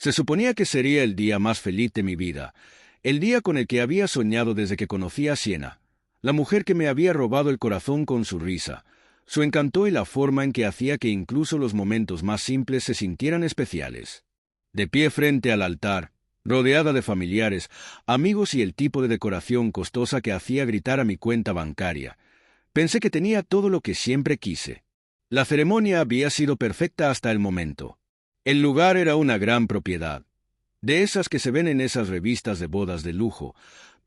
Se suponía que sería el día más feliz de mi vida, el día con el que había soñado desde que conocí a Siena, la mujer que me había robado el corazón con su risa, su encanto y la forma en que hacía que incluso los momentos más simples se sintieran especiales. De pie frente al altar, rodeada de familiares, amigos y el tipo de decoración costosa que hacía gritar a mi cuenta bancaria, pensé que tenía todo lo que siempre quise. La ceremonia había sido perfecta hasta el momento. El lugar era una gran propiedad, de esas que se ven en esas revistas de bodas de lujo,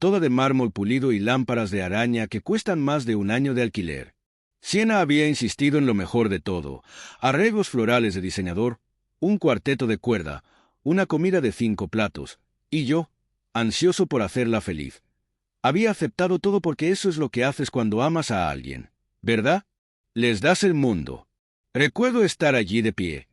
toda de mármol pulido y lámparas de araña que cuestan más de un año de alquiler. Siena había insistido en lo mejor de todo: arreglos florales de diseñador, un cuarteto de cuerda, una comida de 5 platos, y yo, ansioso por hacerla feliz. Había aceptado todo porque eso es lo que haces cuando amas a alguien, ¿verdad? Les das el mundo. Recuerdo estar allí de pie,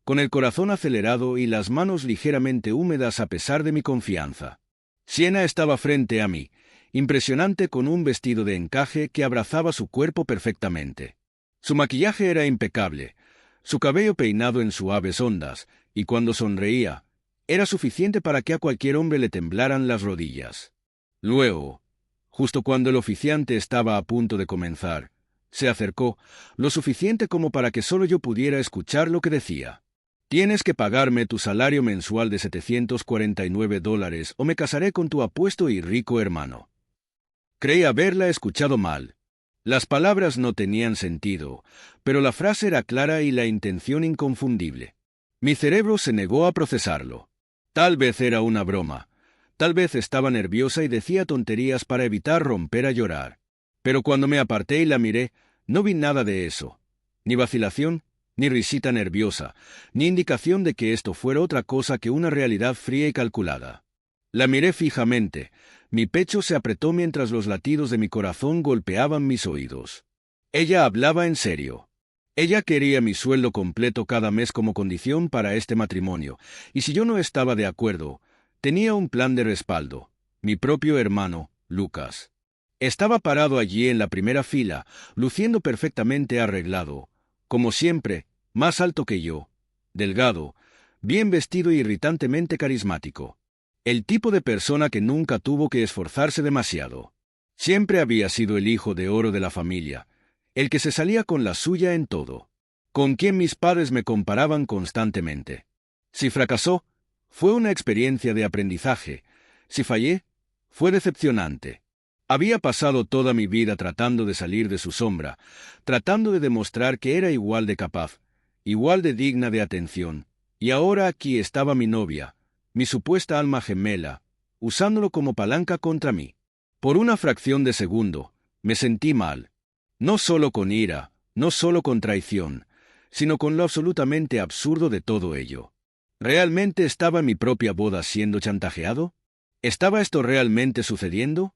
con el corazón acelerado y las manos ligeramente húmedas a pesar de mi confianza. Siena estaba frente a mí, impresionante, con un vestido de encaje que abrazaba su cuerpo perfectamente. Su maquillaje era impecable, su cabello peinado en suaves ondas, y cuando sonreía, era suficiente para que a cualquier hombre le temblaran las rodillas. Luego, justo cuando el oficiante estaba a punto de comenzar, se acercó, lo suficiente como para que solo yo pudiera escuchar lo que decía. Tienes que pagarme tu salario mensual de $749 o me casaré con tu apuesto y rico hermano. Creí haberla escuchado mal. Las palabras no tenían sentido, pero la frase era clara y la intención inconfundible. Mi cerebro se negó a procesarlo. Tal vez era una broma. Tal vez estaba nerviosa y decía tonterías para evitar romper a llorar. Pero cuando me aparté y la miré, no vi nada de eso. Ni vacilación, ni risita nerviosa, ni indicación de que esto fuera otra cosa que una realidad fría y calculada. La miré fijamente. Mi pecho se apretó mientras los latidos de mi corazón golpeaban mis oídos. Ella hablaba en serio. Ella quería mi sueldo completo cada mes como condición para este matrimonio, y si yo no estaba de acuerdo, tenía un plan de respaldo: mi propio hermano, Lucas. Estaba parado allí en la primera fila, luciendo perfectamente arreglado, como siempre, más alto que yo, delgado, bien vestido y irritantemente carismático. El tipo de persona que nunca tuvo que esforzarse demasiado. Siempre había sido el hijo de oro de la familia, el que se salía con la suya en todo, con quien mis padres me comparaban constantemente. Si fracasó, fue una experiencia de aprendizaje. Si fallé, fue decepcionante. Había pasado toda mi vida tratando de salir de su sombra, tratando de demostrar que era igual de capaz, igual de digna de atención, y ahora aquí estaba mi novia, mi supuesta alma gemela, usándolo como palanca contra mí. Por una fracción de segundo, me sentí mal. No solo con ira, no solo con traición, sino con lo absolutamente absurdo de todo ello. ¿Realmente estaba en mi propia boda siendo chantajeado? ¿Estaba esto realmente sucediendo?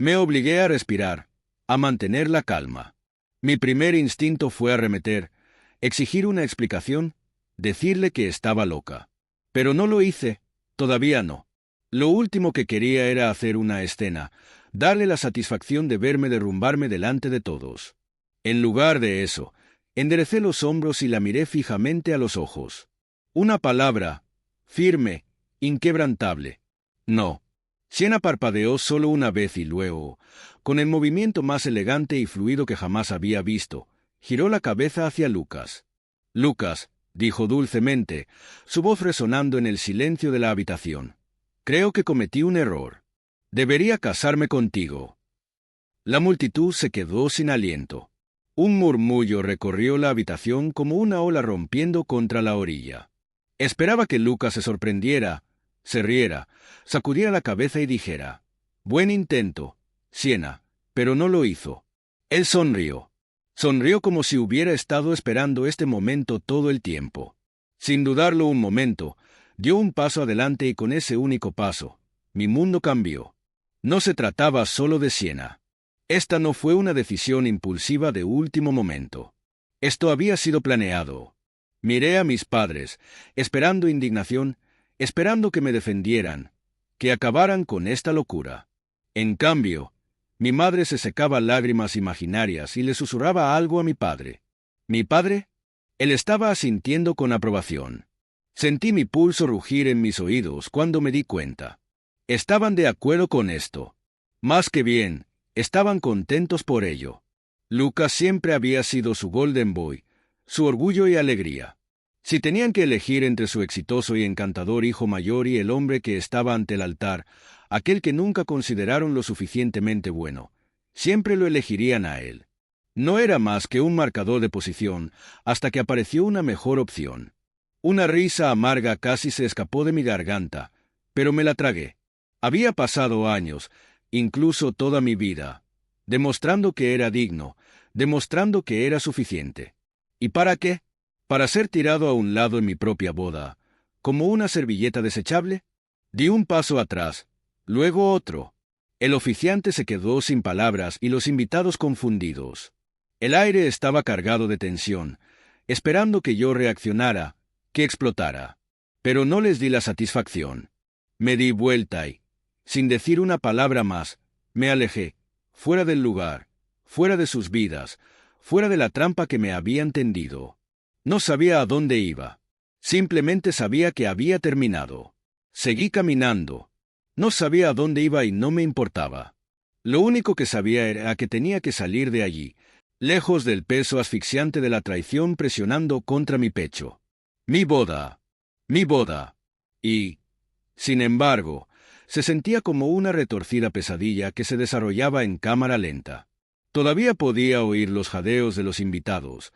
Me obligué a respirar, a mantener la calma. Mi primer instinto fue arremeter, exigir una explicación, decirle que estaba loca. Pero no lo hice, todavía no. Lo último que quería era hacer una escena, darle la satisfacción de verme derrumbarme delante de todos. En lugar de eso, enderecé los hombros y la miré fijamente a los ojos. Una palabra, firme, inquebrantable. No. Siena parpadeó solo una vez y luego, con el movimiento más elegante y fluido que jamás había visto, giró la cabeza hacia Lucas. «Lucas», dijo dulcemente, su voz resonando en el silencio de la habitación, «creo que cometí un error. Debería casarme contigo». La multitud se quedó sin aliento. Un murmullo recorrió la habitación como una ola rompiendo contra la orilla. Esperaba que Lucas se sorprendiera, se riera, sacudiera la cabeza y dijera: «Buen intento, Siena», pero no lo hizo. Él sonrió. Sonrió como si hubiera estado esperando este momento todo el tiempo. Sin dudarlo un momento, dio un paso adelante y con ese único paso, mi mundo cambió. No se trataba solo de Siena. Esta no fue una decisión impulsiva de último momento. Esto había sido planeado. Miré a mis padres, esperando indignación, esperando que me defendieran, que acabaran con esta locura. En cambio, mi madre se secaba lágrimas imaginarias y le susurraba algo a mi padre. ¿Mi padre? Él estaba asintiendo con aprobación. Sentí mi pulso rugir en mis oídos cuando me di cuenta. Estaban de acuerdo con esto. Más que bien, estaban contentos por ello. Lucas siempre había sido su Golden Boy, su orgullo y alegría. Si tenían que elegir entre su exitoso y encantador hijo mayor y el hombre que estaba ante el altar, aquel que nunca consideraron lo suficientemente bueno, siempre lo elegirían a él. No era más que un marcador de posición hasta que apareció una mejor opción. Una risa amarga casi se escapó de mi garganta, pero me la tragué. Había pasado años, incluso toda mi vida, demostrando que era digno, demostrando que era suficiente. ¿Y para qué? ¿Para ser tirado a un lado en mi propia boda, como una servilleta desechable? Di un paso atrás, luego otro. El oficiante se quedó sin palabras y los invitados confundidos. El aire estaba cargado de tensión, esperando que yo reaccionara, que explotara. Pero no les di la satisfacción. Me di vuelta y, sin decir una palabra más, me alejé, fuera del lugar, fuera de sus vidas, fuera de la trampa que me habían tendido. No sabía a dónde iba. Simplemente sabía que había terminado. Seguí caminando. No sabía a dónde iba y no me importaba. Lo único que sabía era que tenía que salir de allí, lejos del peso asfixiante de la traición presionando contra mi pecho. Mi boda. Mi boda. Y, sin embargo, se sentía como una retorcida pesadilla que se desarrollaba en cámara lenta. Todavía podía oír los jadeos de los invitados,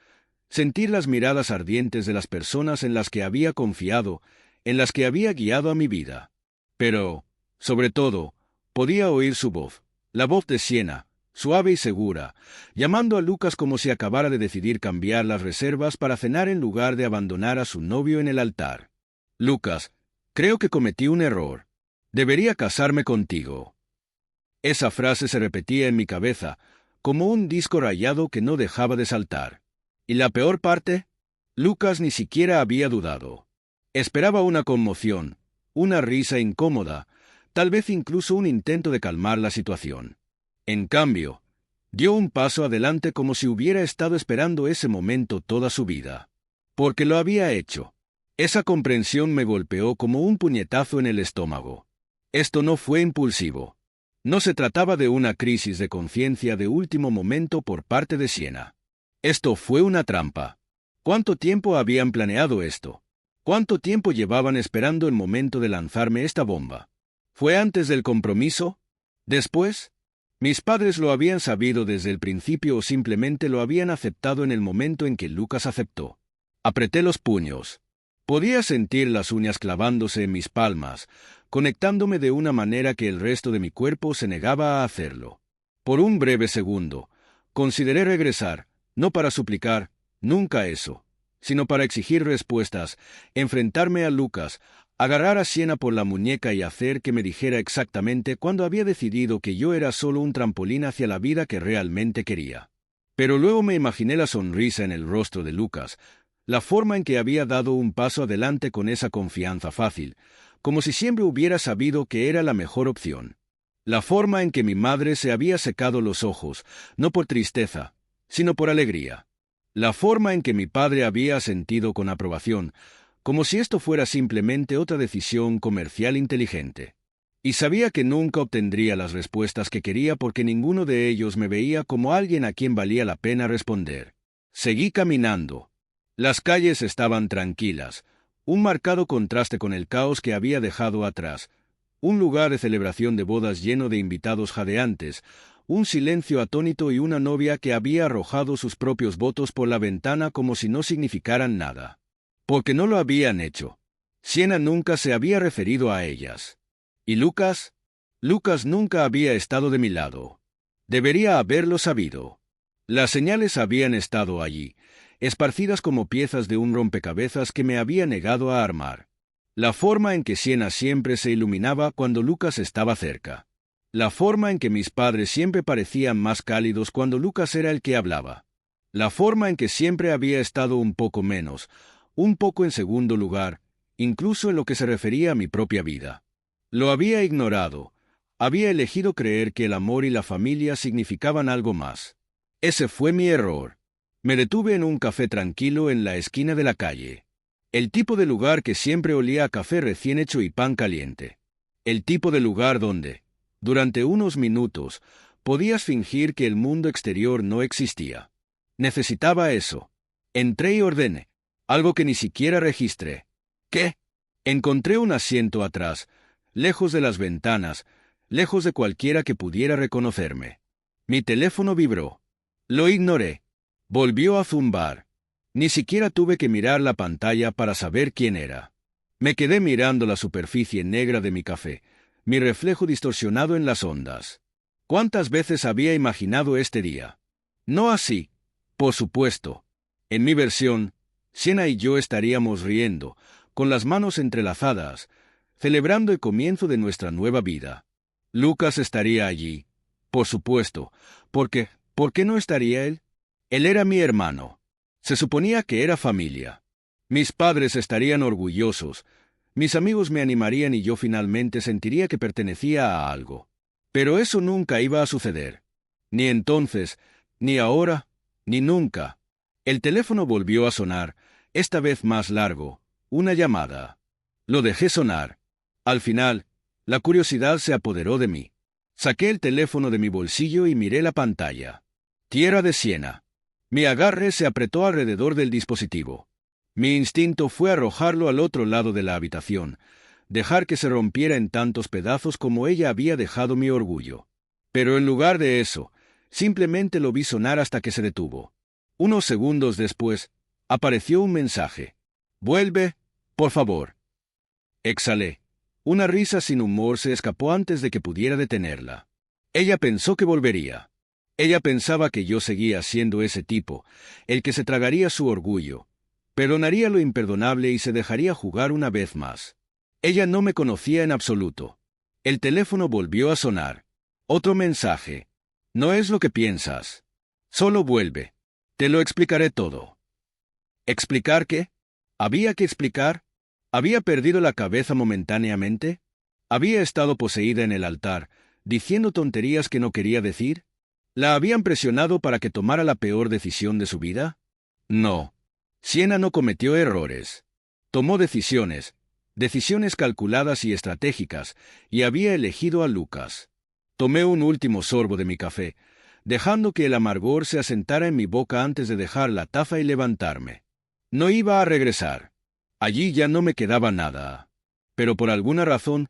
sentir las miradas ardientes de las personas en las que había confiado, en las que había guiado a mi vida. Pero, sobre todo, podía oír su voz, la voz de Siena, suave y segura, llamando a Lucas como si acabara de decidir cambiar las reservas para cenar en lugar de abandonar a su novio en el altar. Lucas, creo que cometí un error. Debería casarme contigo. Esa frase se repetía en mi cabeza, como un disco rayado que no dejaba de saltar. ¿Y la peor parte? Lucas ni siquiera había dudado. Esperaba una conmoción, una risa incómoda, tal vez incluso un intento de calmar la situación. En cambio, dio un paso adelante como si hubiera estado esperando ese momento toda su vida. Porque lo había hecho. Esa comprensión me golpeó como un puñetazo en el estómago. Esto no fue impulsivo. No se trataba de una crisis de conciencia de último momento por parte de Siena. Esto fue una trampa. ¿Cuánto tiempo habían planeado esto? ¿Cuánto tiempo llevaban esperando el momento de lanzarme esta bomba? ¿Fue antes del compromiso? ¿Después? ¿Mis padres lo habían sabido desde el principio o simplemente lo habían aceptado en el momento en que Lucas aceptó? Apreté los puños. Podía sentir las uñas clavándose en mis palmas, conectándome de una manera que el resto de mi cuerpo se negaba a hacerlo. Por un breve segundo, consideré regresar, no para suplicar, nunca eso, sino para exigir respuestas, enfrentarme a Lucas, agarrar a Siena por la muñeca y hacer que me dijera exactamente cuándo había decidido que yo era solo un trampolín hacia la vida que realmente quería. Pero luego me imaginé la sonrisa en el rostro de Lucas, la forma en que había dado un paso adelante con esa confianza fácil, como si siempre hubiera sabido que era la mejor opción. La forma en que mi madre se había secado los ojos, no por tristeza, sino por alegría. La forma en que mi padre había sentido con aprobación, como si esto fuera simplemente otra decisión comercial inteligente. Y sabía que nunca obtendría las respuestas que quería porque ninguno de ellos me veía como alguien a quien valía la pena responder. Seguí caminando. Las calles estaban tranquilas, un marcado contraste con el caos que había dejado atrás, un lugar de celebración de bodas lleno de invitados jadeantes, un silencio atónito y una novia que había arrojado sus propios votos por la ventana como si no significaran nada. Porque no lo habían hecho. Siena nunca se había referido a ellas. ¿Y Lucas? Lucas nunca había estado de mi lado. Debería haberlo sabido. Las señales habían estado allí, esparcidas como piezas de un rompecabezas que me había negado a armar. La forma en que Siena siempre se iluminaba cuando Lucas estaba cerca. La forma en que mis padres siempre parecían más cálidos cuando Lucas era el que hablaba. La forma en que siempre había estado un poco menos, un poco en segundo lugar, incluso en lo que se refería a mi propia vida. Lo había ignorado. Había elegido creer que el amor y la familia significaban algo más. Ese fue mi error. Me detuve en un café tranquilo en la esquina de la calle. El tipo de lugar que siempre olía a café recién hecho y pan caliente. El tipo de lugar donde, durante unos minutos, podías fingir que el mundo exterior no existía. Necesitaba eso. Entré y ordené. Algo que ni siquiera registré. ¿Qué? Encontré un asiento atrás, lejos de las ventanas, lejos de cualquiera que pudiera reconocerme. Mi teléfono vibró. Lo ignoré. Volvió a zumbar. Ni siquiera tuve que mirar la pantalla para saber quién era. Me quedé mirando la superficie negra de mi café, mi reflejo distorsionado en las ondas. ¿Cuántas veces había imaginado este día? No así, por supuesto. En mi versión, Siena y yo estaríamos riendo, con las manos entrelazadas, celebrando el comienzo de nuestra nueva vida. Lucas estaría allí, por supuesto, porque, ¿por qué no estaría él? Él era mi hermano. Se suponía que era familia. Mis padres estarían orgullosos, mis amigos me animarían y yo finalmente sentiría que pertenecía a algo. Pero eso nunca iba a suceder. Ni entonces, ni ahora, ni nunca. El teléfono volvió a sonar, esta vez más largo, una llamada. Lo dejé sonar. Al final, la curiosidad se apoderó de mí. Saqué el teléfono de mi bolsillo y miré la pantalla. Tierra de Siena. Mi agarre se apretó alrededor del dispositivo. Mi instinto fue arrojarlo al otro lado de la habitación, dejar que se rompiera en tantos pedazos como ella había dejado mi orgullo. Pero en lugar de eso, simplemente lo vi sonar hasta que se detuvo. Unos segundos después, apareció un mensaje. «Vuelve, por favor». Exhalé. Una risa sin humor se escapó antes de que pudiera detenerla. Ella pensó que volvería. Ella pensaba que yo seguía siendo ese tipo, el que se tragaría su orgullo, perdonaría lo imperdonable y se dejaría jugar una vez más. Ella no me conocía en absoluto. El teléfono volvió a sonar. Otro mensaje. «No es lo que piensas. Solo vuelve. Te lo explicaré todo». ¿Explicar qué? ¿Había que explicar? ¿Había perdido la cabeza momentáneamente? ¿Había estado poseída en el altar, diciendo tonterías que no quería decir? ¿La habían presionado para que tomara la peor decisión de su vida? No. Siena no cometió errores. Tomó decisiones calculadas y estratégicas, y había elegido a Lucas. Tomé un último sorbo de mi café, dejando que el amargor se asentara en mi boca antes de dejar la taza y levantarme. No iba a regresar. Allí ya no me quedaba nada. Pero por alguna razón,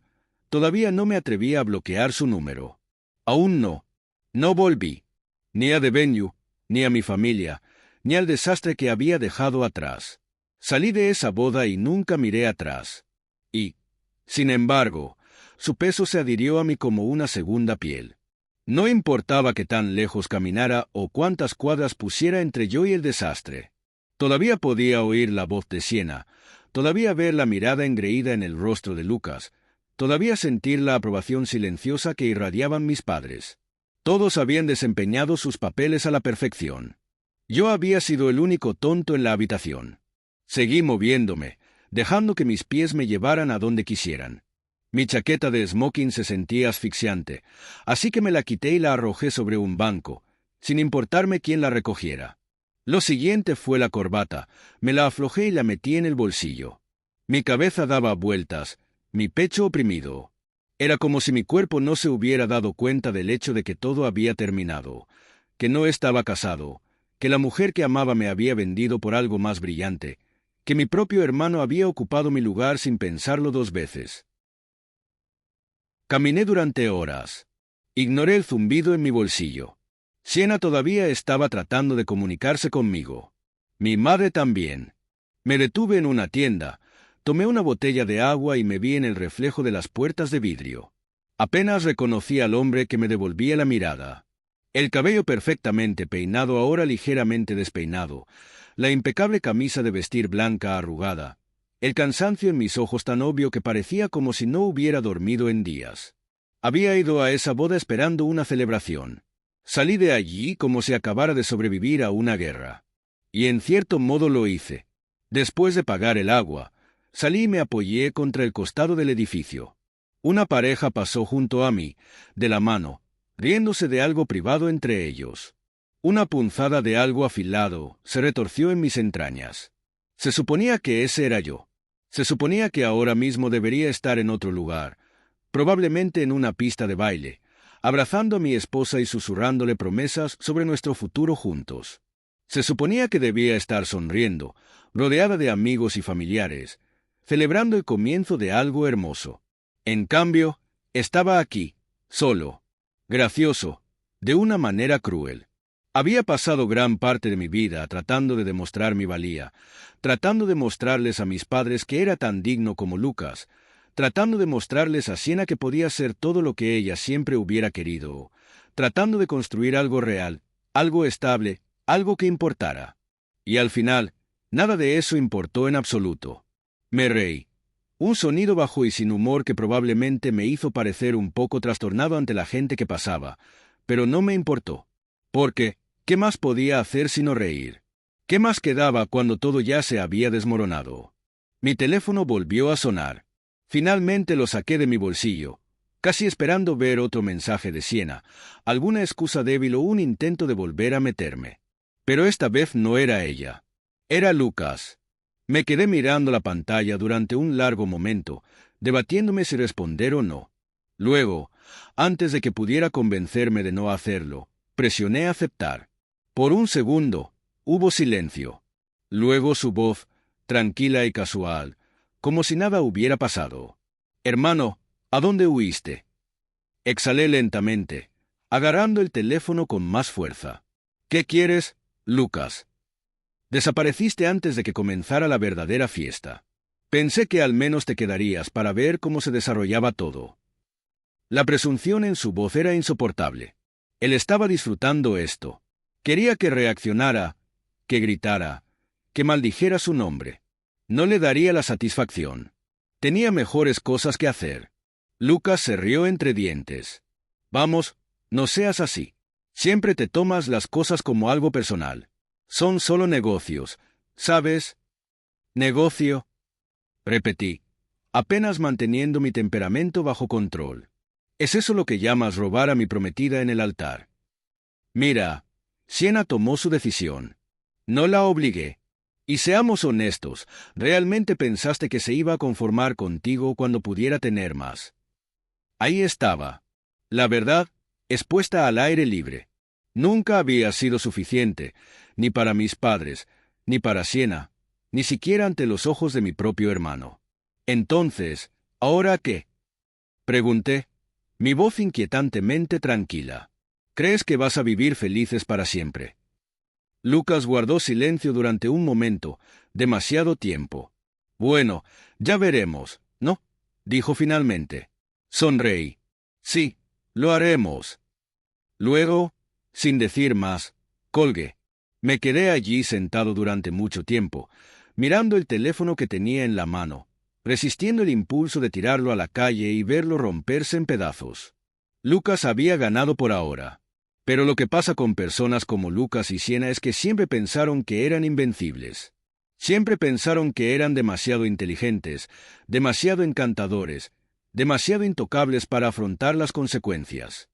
todavía no me atrevía a bloquear su número. Aún no. No volví. Ni a Devenue, ni a mi familia, ni al desastre que había dejado atrás. Salí de esa boda y nunca miré atrás. Y, sin embargo, su peso se adhirió a mí como una segunda piel. No importaba qué tan lejos caminara o cuántas cuadras pusiera entre yo y el desastre. Todavía podía oír la voz de Siena, todavía ver la mirada engreída en el rostro de Lucas, todavía sentir la aprobación silenciosa que irradiaban mis padres. Todos habían desempeñado sus papeles a la perfección. Yo había sido el único tonto en la habitación. Seguí moviéndome, dejando que mis pies me llevaran a donde quisieran. Mi chaqueta de smoking se sentía asfixiante, así que me la quité y la arrojé sobre un banco, sin importarme quién la recogiera. Lo siguiente fue la corbata, me la aflojé y la metí en el bolsillo. Mi cabeza daba vueltas, mi pecho oprimido. Era como si mi cuerpo no se hubiera dado cuenta del hecho de que todo había terminado, que no estaba casado, que la mujer que amaba me había vendido por algo más brillante, que mi propio hermano había ocupado mi lugar sin pensarlo dos veces. Caminé durante horas. Ignoré el zumbido en mi bolsillo. Siena todavía estaba tratando de comunicarse conmigo. Mi madre también. Me detuve en una tienda, tomé una botella de agua y me vi en el reflejo de las puertas de vidrio. Apenas reconocí al hombre que me devolvía la mirada. El cabello perfectamente peinado, ahora ligeramente despeinado, la impecable camisa de vestir blanca arrugada, el cansancio en mis ojos tan obvio que parecía como si no hubiera dormido en días. Había ido a esa boda esperando una celebración. Salí de allí como si acabara de sobrevivir a una guerra. Y en cierto modo lo hice. Después de pagar el agua, salí y me apoyé contra el costado del edificio. Una pareja pasó junto a mí, de la mano, riéndose de algo privado entre ellos. Una punzada de algo afilado se retorció en mis entrañas. Se suponía que ese era yo. Se suponía que ahora mismo debería estar en otro lugar, probablemente en una pista de baile, abrazando a mi esposa y susurrándole promesas sobre nuestro futuro juntos. Se suponía que debía estar sonriendo, rodeada de amigos y familiares, celebrando el comienzo de algo hermoso. En cambio, estaba aquí, solo, gracioso, de una manera cruel. Había pasado gran parte de mi vida tratando de demostrar mi valía, tratando de mostrarles a mis padres que era tan digno como Lucas, tratando de mostrarles a Siena que podía ser todo lo que ella siempre hubiera querido, tratando de construir algo real, algo estable, algo que importara. Y al final, nada de eso importó en absoluto. Me reí. Un sonido bajo y sin humor que probablemente me hizo parecer un poco trastornado ante la gente que pasaba, pero no me importó. Porque, ¿qué más podía hacer sino reír? ¿Qué más quedaba cuando todo ya se había desmoronado? Mi teléfono volvió a sonar. Finalmente lo saqué de mi bolsillo, casi esperando ver otro mensaje de Siena, alguna excusa débil o un intento de volver a meterme. Pero esta vez no era ella. Era Lucas. Me quedé mirando la pantalla durante un largo momento, debatiéndome si responder o no. Luego, antes de que pudiera convencerme de no hacerlo, presioné aceptar. Por un segundo, hubo silencio. Luego su voz, tranquila y casual, como si nada hubiera pasado. «Hermano, ¿a dónde huiste?» Exhalé lentamente, agarrando el teléfono con más fuerza. «¿Qué quieres, Lucas?» Desapareciste antes de que comenzara la verdadera fiesta. Pensé que al menos te quedarías para ver cómo se desarrollaba todo. La presunción en su voz era insoportable. Él estaba disfrutando esto. Quería que reaccionara, que gritara, que maldijera su nombre. No le daría la satisfacción. Tenía mejores cosas que hacer. Lucas se rió entre dientes. «Vamos, no seas así. Siempre te tomas las cosas como algo personal. Son solo negocios, ¿sabes?» «¿Negocio?», repetí, apenas manteniendo mi temperamento bajo control. «¿Es eso lo que llamas robar a mi prometida en el altar?» «Mira, Siena tomó su decisión. No la obligué. Y seamos honestos, ¿realmente pensaste que se iba a conformar contigo cuando pudiera tener más?» Ahí estaba. La verdad, expuesta al aire libre. Nunca había sido suficiente, ni para mis padres, ni para Siena, ni siquiera ante los ojos de mi propio hermano. Entonces, ¿ahora qué?, pregunté, mi voz inquietantemente tranquila. «¿Crees que vas a vivir felices para siempre?» Lucas guardó silencio durante un momento, demasiado tiempo. «Bueno, ya veremos, ¿no?», dijo finalmente. Sonreí. «Sí, lo haremos». Luego, sin decir más, colgué. Me quedé allí sentado durante mucho tiempo, mirando el teléfono que tenía en la mano, resistiendo el impulso de tirarlo a la calle y verlo romperse en pedazos. Lucas había ganado por ahora. Pero lo que pasa con personas como Lucas y Siena es que siempre pensaron que eran invencibles. Siempre pensaron que eran demasiado inteligentes, demasiado encantadores, demasiado intocables para afrontar las consecuencias.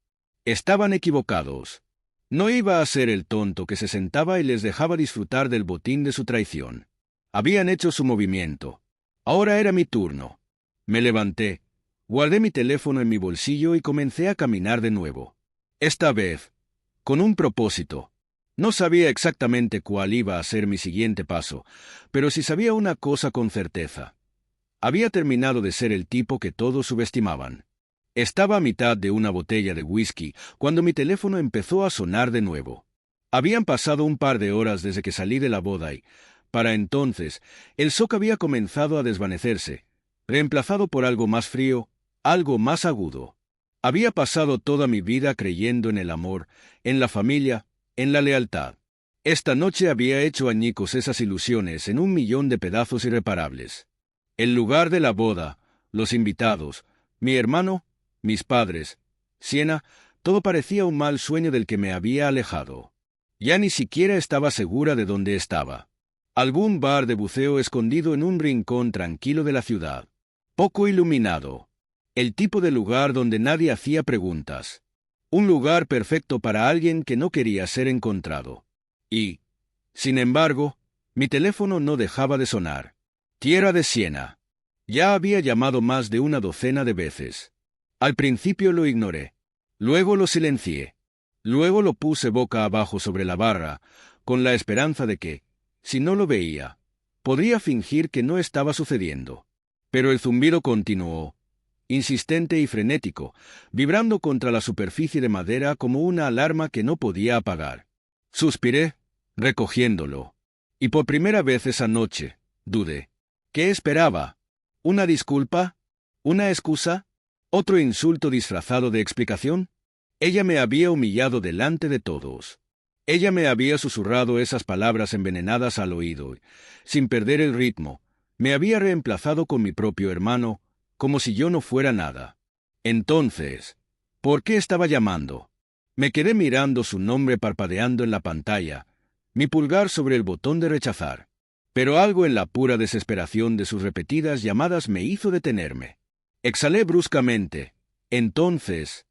Estaban equivocados. No iba a ser el tonto que se sentaba y les dejaba disfrutar del botín de su traición. Habían hecho su movimiento. Ahora era mi turno. Me levanté, guardé mi teléfono en mi bolsillo y comencé a caminar de nuevo. Esta vez, con un propósito. No sabía exactamente cuál iba a ser mi siguiente paso, pero sí sabía una cosa con certeza. Había terminado de ser el tipo que todos subestimaban. Estaba a mitad de una botella de whisky cuando mi teléfono empezó a sonar de nuevo. Habían pasado un par de horas desde que salí de la boda y, para entonces, el shock había comenzado a desvanecerse, reemplazado por algo más frío, algo más agudo. Había pasado toda mi vida creyendo en el amor, en la familia, en la lealtad. Esta noche había hecho añicos esas ilusiones en 1.000.000 de pedazos irreparables. El lugar de la boda, los invitados, mi hermano, mis padres, Siena, todo parecía un mal sueño del que me había alejado. Ya ni siquiera estaba segura de dónde estaba. Algún bar de buceo escondido en un rincón tranquilo de la ciudad. Poco iluminado. El tipo de lugar donde nadie hacía preguntas. Un lugar perfecto para alguien que no quería ser encontrado. Y, sin embargo, Mi teléfono no dejaba de sonar. Tierra de Siena. Ya había llamado más de una docena de veces. Al principio lo ignoré. Luego lo silencié. Luego lo puse boca abajo sobre la barra, con la esperanza de que, si no lo veía, podría fingir que no estaba sucediendo. Pero el zumbido continuó, insistente y frenético, vibrando contra la superficie de madera como una alarma que no podía apagar. Suspiré, recogiéndolo. Y por primera vez esa noche, dudé. ¿Qué esperaba? ¿Una disculpa? ¿Una excusa? ¿Otro insulto disfrazado de explicación? Ella me había humillado delante de todos. Ella me había susurrado esas palabras envenenadas al oído. Sin perder el ritmo, me había reemplazado con mi propio hermano, como si yo no fuera nada. Entonces, ¿por qué estaba llamando? Me quedé mirando su nombre parpadeando en la pantalla, mi pulgar sobre el botón de rechazar. Pero algo en la pura desesperación de sus repetidas llamadas me hizo detenerme. Exhalé bruscamente. Entonces,